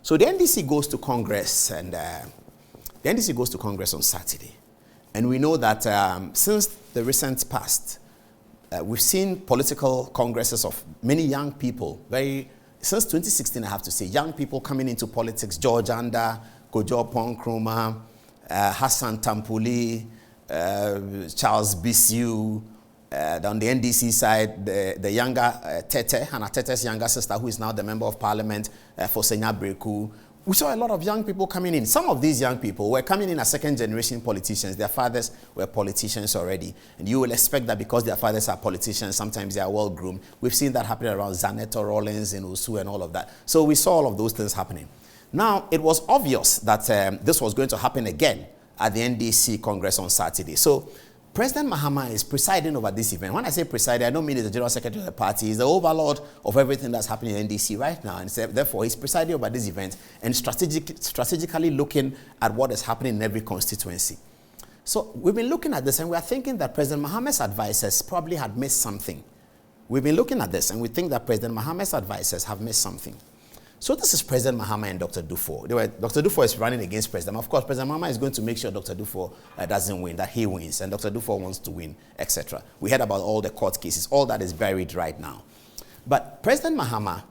So the NDC goes to Congress, and the NDC goes to Congress on Saturday. And we know that since the recent past, we've seen political congresses of many young people, since 2016, I have to say, young people coming into politics: George Anda, Kojo Ponkrumah, Hassan Tampuli, Charles Bissiou. On the NDC side, the younger Tete, Hannah Tete's younger sister, who is now the member of parliament for Senya Breku. We saw a lot of young people coming in. Some of these young people were coming in as second-generation politicians. Their fathers were politicians already. And you will expect that because their fathers are politicians, sometimes they are well-groomed. We've seen that happening around Zaneto Rollins in Osu and all of that. So we saw all of those things happening. Now, it was obvious that this was going to happen again at the NDC Congress on Saturday. So President Mahama is presiding over this event. When I say presiding, I don't mean he's the general secretary of the party. He's the overlord of everything that's happening in NDC right now. And so, therefore, he's presiding over this event and strategically looking at what is happening in every constituency. So we've been looking at this, and we are thinking that President Mahama's advisors probably had missed something. We've been looking at this, and we think that President Mahama's advisors have missed something. So this is President Mahama and Dr. Duffour. Dr. Duffour is running against President. Of course, President Mahama is going to make sure Dr. Duffour doesn't win, that he wins, and Dr. Duffour wants to win, etc. We heard about all the court cases. All that is buried right now. But President Mahama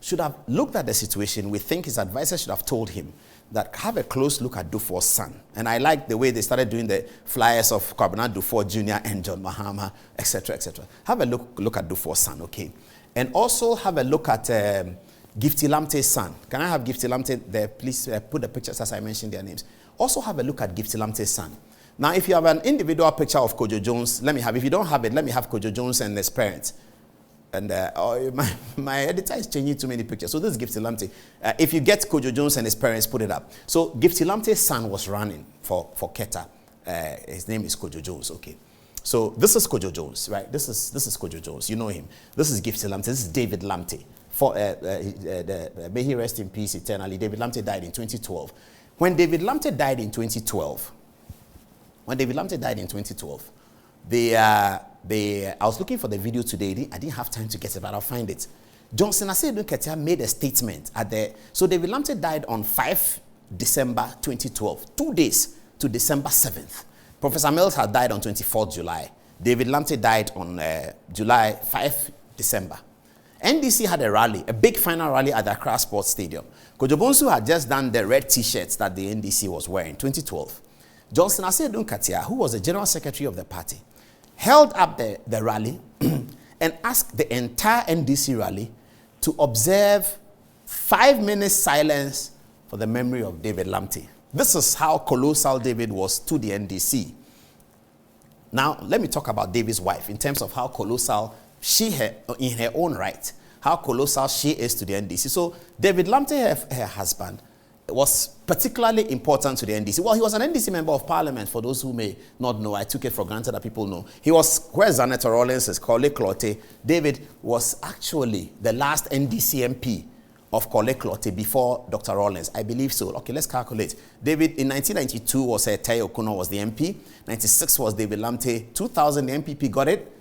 should have looked at the situation. We think his advisors should have told him that have a close look at Duffour's son. And I like the way they started doing the flyers of Kwabena Duffour Jr. and John Mahama, etc., etc. Have a look at Duffour's son, okay? And also have a look at Gifty Lamptey's son. Can I have Gifty Lamptey there? Please put the pictures as I mentioned their names. Also have a look at Gifty Lamptey's son. Now, if you have an individual picture of Kojo Jones, let me have. If you don't have it, let me have Kojo Jones and his parents. And my editor is changing too many pictures. So this is Gifty Lamptey. If you get Kojo Jones and his parents, put it up. So Gifty Lamptey's son was running for Keta. His name is Kojo Jones. Okay. So this is Kojo Jones, right? This is Kojo Jones. You know him. This is Gifty Lamptey. This is David Lamptey. May he rest in peace eternally. David Lamptey died in 2012. When David Lamptey died in 2012, I was looking for the video today. I didn't have time to get it, but I'll find it. Aseidu Nketiah made a statement so David Lamptey died on 5 December 2012, 2 days to December 7th. Professor Mills had died on 24th July. David Lamptey died on July 5 December. NDC had a rally, a big final rally at the Accra Sports Stadium. Kojo Bonsu had just done the red T-shirts that the NDC was wearing, 2012. Aseidu Nketiah, who was the general secretary of the party, held up the rally and asked the entire NDC rally to observe 5 minutes silence for the memory of David Lamptey. This is how colossal David was to the NDC. Now, let me talk about David's wife in terms of how colossal in her own right, how colossal she is to the NDC. So David Lamptey, her husband, was particularly important to the NDC. Well, he was an NDC member of parliament, for those who may not know. I took it for granted that people know. He was, where Zaneto Rollins is, Korle Klottey. David was actually the last NDC MP of Korle Klottey before Dr. Rollins. I believe so. Okay, let's calculate. David, in 1992, was Taye Okuno was the MP. 96 was David Lamptey. 2000, the MPP got it.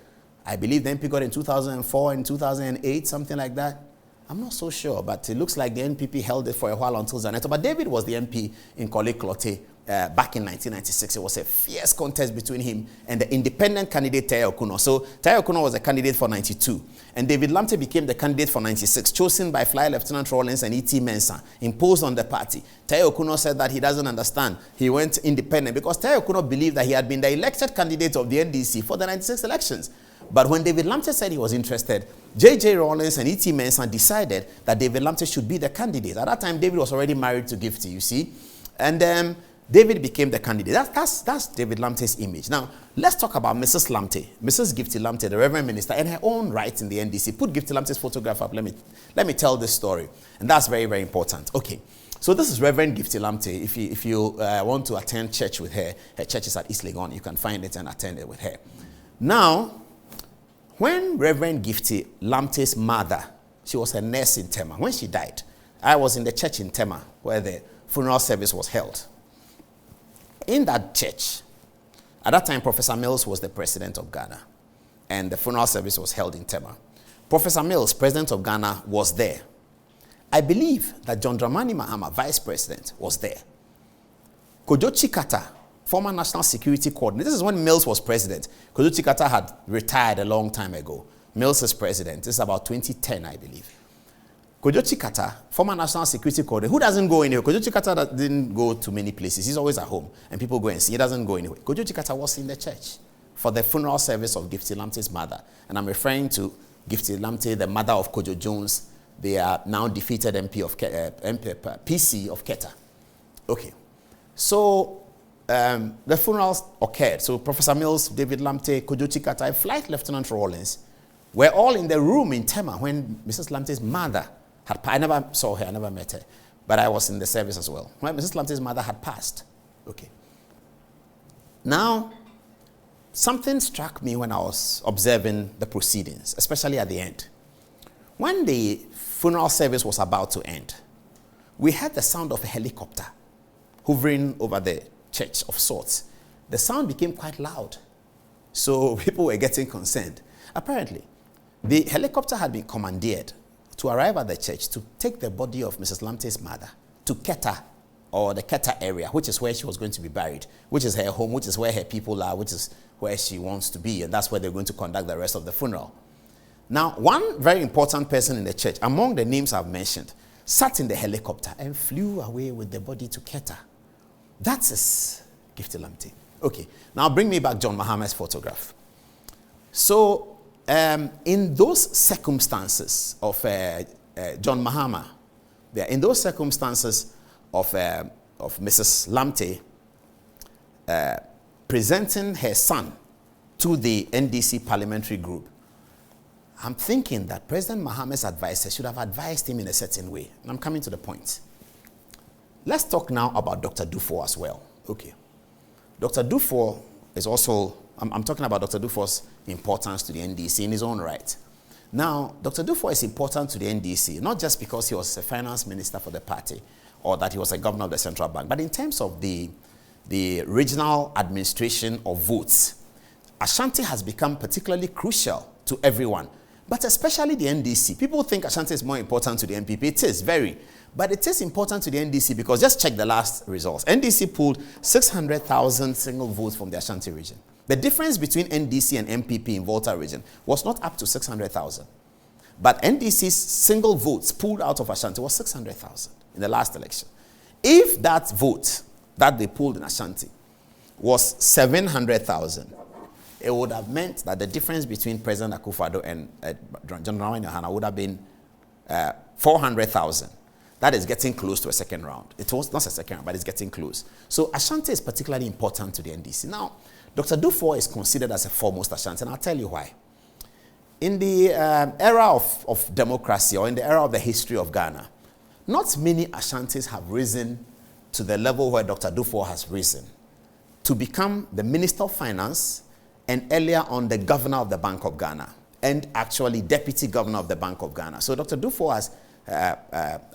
I believe the MP got it in 2004 and 2008, something like that. I'm not so sure, but it looks like the NPP held it for a while until Zaneto. But David was the MP in Korle Klottey back in 1996. It was a fierce contest between him and the independent candidate Taye Okuno. So Taye Okuno was a candidate for 92, and David Lamptey became the candidate for 96, chosen by Fly Lieutenant Rollins and E.T. Mensah, imposed on the party. Taye Okuno said that he doesn't understand. He went independent because Taye Okuno believed that he had been the elected candidate of the NDC for the 96 elections. But when David Lamptey said he was interested, J.J. Rollins and E.T. Mensah decided that David Lamptey should be the candidate. At that time, David was already married to Gifty, you see. And David became the candidate. That's David Lamptey's image. Now, let's talk about Mrs. Lamptey, Mrs. Gifty Lamptey, the Reverend Minister, and her own right in the NDC. Put Gifty Lamptey's photograph up. Let me tell this story. And that's very, very important. Okay. So this is Reverend Gifty Lamptey. If you want to attend church with her church is at East Legon. You can find it and attend it with her. Now, when Reverend Gifty Lamptey's mother, she was a nurse in Tema, when she died, I was in the church in Tema where the funeral service was held. In that church, at that time, Professor Mills was the president of Ghana, and the funeral service was held in Tema. Professor Mills, president of Ghana, was there. I believe that John Dramani Mahama, vice president, was there. Kojo Chikata, former national security coordinator. This is when Mills was president. Kojo Chikata had retired a long time ago. Mills is president. This is about 2010, I believe. Kojo Chikata, former national security coordinator, who doesn't go anywhere. Kojo Chikata didn't go to many places. He's always at home, and people go and see. He doesn't go anywhere. Kojo Chikata was in the church for the funeral service of Gifty Lamptey's mother. And I'm referring to Gifty Lamptey, the mother of Kojo Jones, the now defeated PC of Keta. Okay. So the funerals occurred. So Professor Mills, David Lamptey, Kojo Chikata, Flight Lieutenant Rawlins were all in the room in Tema when Mrs. Lamptey's mother had passed. I never saw her, I never met her, but I was in the service as well. When Mrs. Lamptey's mother had passed. Okay. Now, something struck me when I was observing the proceedings, especially at the end. When the funeral service was about to end, we heard the sound of a helicopter hovering over the church of sorts. The sound became quite loud, so people were getting concerned. Apparently, the helicopter had been commandeered to arrive at the church to take the body of Mrs. Lamptey's mother to Keta, or the Keta area, which is where she was going to be buried, which is her home, which is where her people are, which is where she wants to be, and that's where they're going to conduct the rest of the funeral. Now, one very important person in the church, among the names I've mentioned, sat in the helicopter and flew away with the body to Keta. That's Gifty Lamptey. Okay, now bring me back John Mahama's photograph. So, in those circumstances of John Mahama, in those circumstances of Mrs. Lamptey presenting her son to the NDC parliamentary group, I'm thinking that President Mahama's advisor should have advised him in a certain way. And I'm coming to the point. Let's talk now about Dr. Duffour as well. Okay. Dr. Duffour is also, I'm talking about Dr. Duffour's importance to the NDC in his own right. Now, Dr. Duffour is important to the NDC, not just because he was a finance minister for the party or that he was a governor of the central bank, but in terms of the regional administration of votes. Ashanti has become particularly crucial to everyone, but especially the NDC. People think Ashanti is more important to the NPP. It is, very. But it is important to the NDC because just check the last results. NDC pulled 600,000 single votes from the Ashanti region. The difference between NDC and MPP in Volta region was not up to 600,000. But NDC's single votes pulled out of Ashanti was 600,000 in the last election. If that vote that they pulled in Ashanti was 700,000, it would have meant that the difference between President Akufo-Addo and John Dramani Mahama would have been 400,000. That is getting close to a second round. It was not a second round, but it's getting close. So Ashanti is particularly important to the NDC. Now, Dr. Duffour is considered as a foremost Ashanti, and I'll tell you why. In the era of democracy, or in the era of the history of Ghana, not many Ashantis have risen to the level where Dr. Duffour has risen to become the Minister of Finance and earlier on the Governor of the Bank of Ghana, and actually Deputy Governor of the Bank of Ghana. So Dr. Duffour has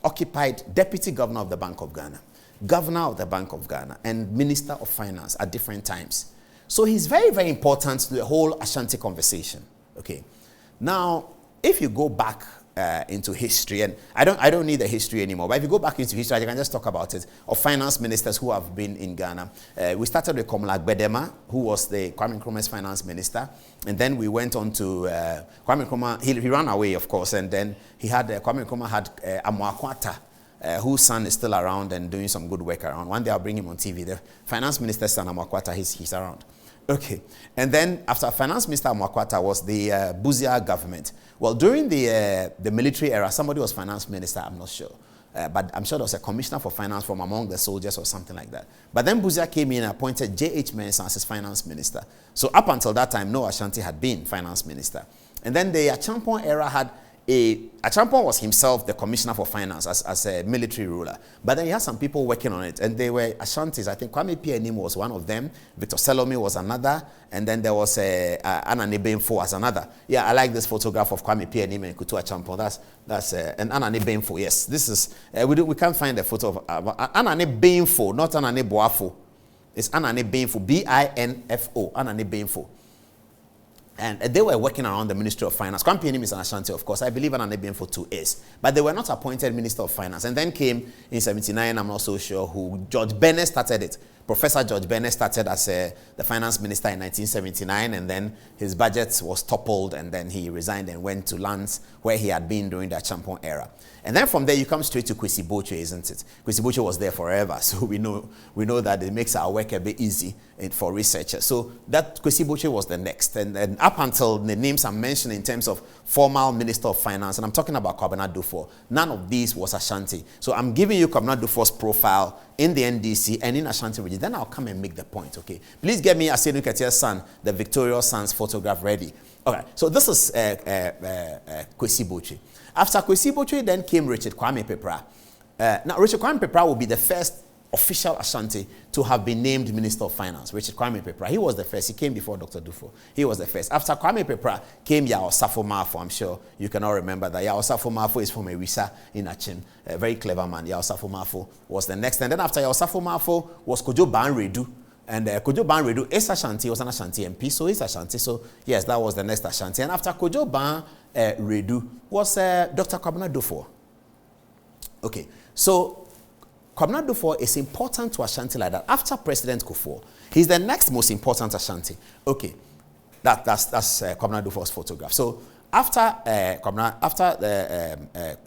occupied Deputy Governor of the Bank of Ghana, Governor of the Bank of Ghana, and Minister of Finance at different times. So he's very, very important to the whole Ashanti conversation. Okay. Now, if you go back into history, and I don't need the history anymore, but if you go back into history, I can just talk about it, of finance ministers who have been in Ghana. We started with Komla Gbedema, who was the Kwame Nkrumah's finance minister, and then we went on to Kwame Nkrumah. He ran away, of course, and then he had Kwame Nkrumah had Adom-Otchere, whose son is still around and doing some good work around. One day I'll bring him on TV. The finance minister's son, Adom-Otchere, he's around. Okay, and then after Finance Minister Adom-Otchere was the Buzia government. Well, during the military era, somebody was finance minister, I'm not sure. But I'm sure there was a commissioner for finance from among the soldiers or something like that. But then Buzia came in and appointed J.H. Mensah as his finance minister. So up until that time, no Ashanti had been finance minister. And then the Achampon era had Achampon was himself the commissioner for finance as a military ruler. But then he had some people working on it, and they were Ashantis. I think Kwame Pianim was one of them, Victor Salome was another, and then there was Anane Benfo as another. Yeah, I like this photograph of Kwame Pianim and Kutu Achampon. That's and Anane Benfo. Yes, this is, we can't find a photo of Anane Benfo, not Anane Boafo. It's Anane Benfo, B-I-N-F-O, Anane Benfo. And they were working around the Ministry of Finance. Kwame Anim is an Ashanti, of course. I believe an Anabienfo too is. But they were not appointed Minister of Finance. And then came in 79, I'm not so sure who, George Bennett started it. Professor George Bennett started as the finance minister in 1979, and then his budget was toppled, and then he resigned and went to lands where he had been during the Champon era. And then from there, you come straight to Kwesi Botchwey, isn't it? Kwesi Botchwey was there forever, so we know that it makes our work a bit easy for researchers. So that Kwesi Botchwey was the next. And then up until the names I'm mentioning in terms of formal Minister of Finance, and I'm talking about Kwabena Duffour, none of these was Ashanti. So I'm giving you Kwabena Duffour's profile in the NDC and in Ashanti region. Then I'll come and make the point, okay? Please get me Aseidu Nketiah's son, the victorious son's photograph ready. Okay, so this is Kwesi Botchwey. After Kwesi Botchwey, then came Richard Kwame Pepra. Now, Richard Kwame Pepra will be the first official Ashanti to have been named Minister of Finance. Richard Kwame Pepra. He was the first. He came before Dr. Duffour. He was the first. After Kwame Pepra came Yao Safo Mafo. I'm sure you can all remember that. Yao Safo Mafo is from Erisa in Achim. A very clever man. Yao Safo Mafo was the next. And then after Yao Safo Mafo was Kojo Banredu. And Kojo Banredu is Ashanti. He was an Ashanti MP. So he's Ashanti. So yes, that was the next Ashanti. And after Kojo Banredu was Dr. Kwabena Duffour. Okay. So Kwabena Duffour is important to Ashanti like that. After President Kufuor, he's the next most important Ashanti. Okay, that's Kwabena Duffour's photograph. So after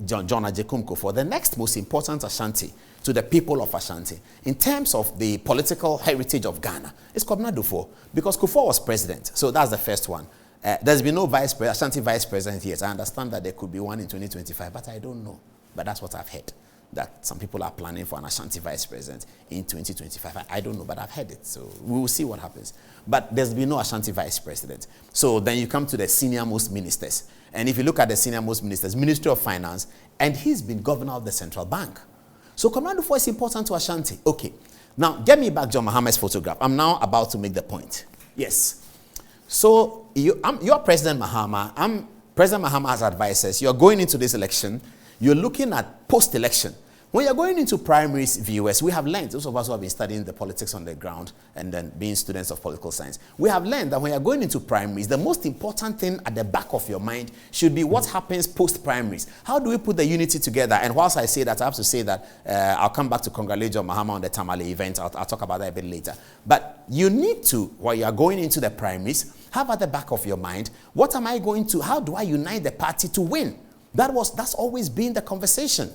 John Ajekum Kufuor, the next most important Ashanti to the people of Ashanti in terms of the political heritage of Ghana is Kwabena Duffour, because Kufuor was president. So that's the first one. There's been no Ashanti vice president yet. I understand that there could be one in 2025, but I don't know. But that's what I've heard, that some people are planning for an Ashanti vice president in 2025. I don't know, but I've heard it. So we will see what happens. But there's been no Ashanti vice president. So then you come to the senior most ministers. And if you look at the senior most ministers, Ministry of Finance, and he's been governor of the central bank. So Kwabena Duffour is important to Ashanti. Okay. Now, get me back John Mahama's photograph. I'm now about to make the point. Yes. So you're President Mahama. President Mahama has advisors. You're going into this election. You're looking at post-election. When you're going into primaries, viewers, we have learned, those of us who have been studying the politics on the ground and then being students of political science, we have learned that when you're going into primaries, the most important thing at the back of your mind should be what happens post-primaries. How do we put the unity together? And whilst I say that, I have to say that I'll come back to congratulate John Mahama on the Tamale event. I'll talk about that a bit later. But you need to, while you're going into the primaries, have at the back of your mind, what am I going to, how do I unite the party to win? That's always been the conversation.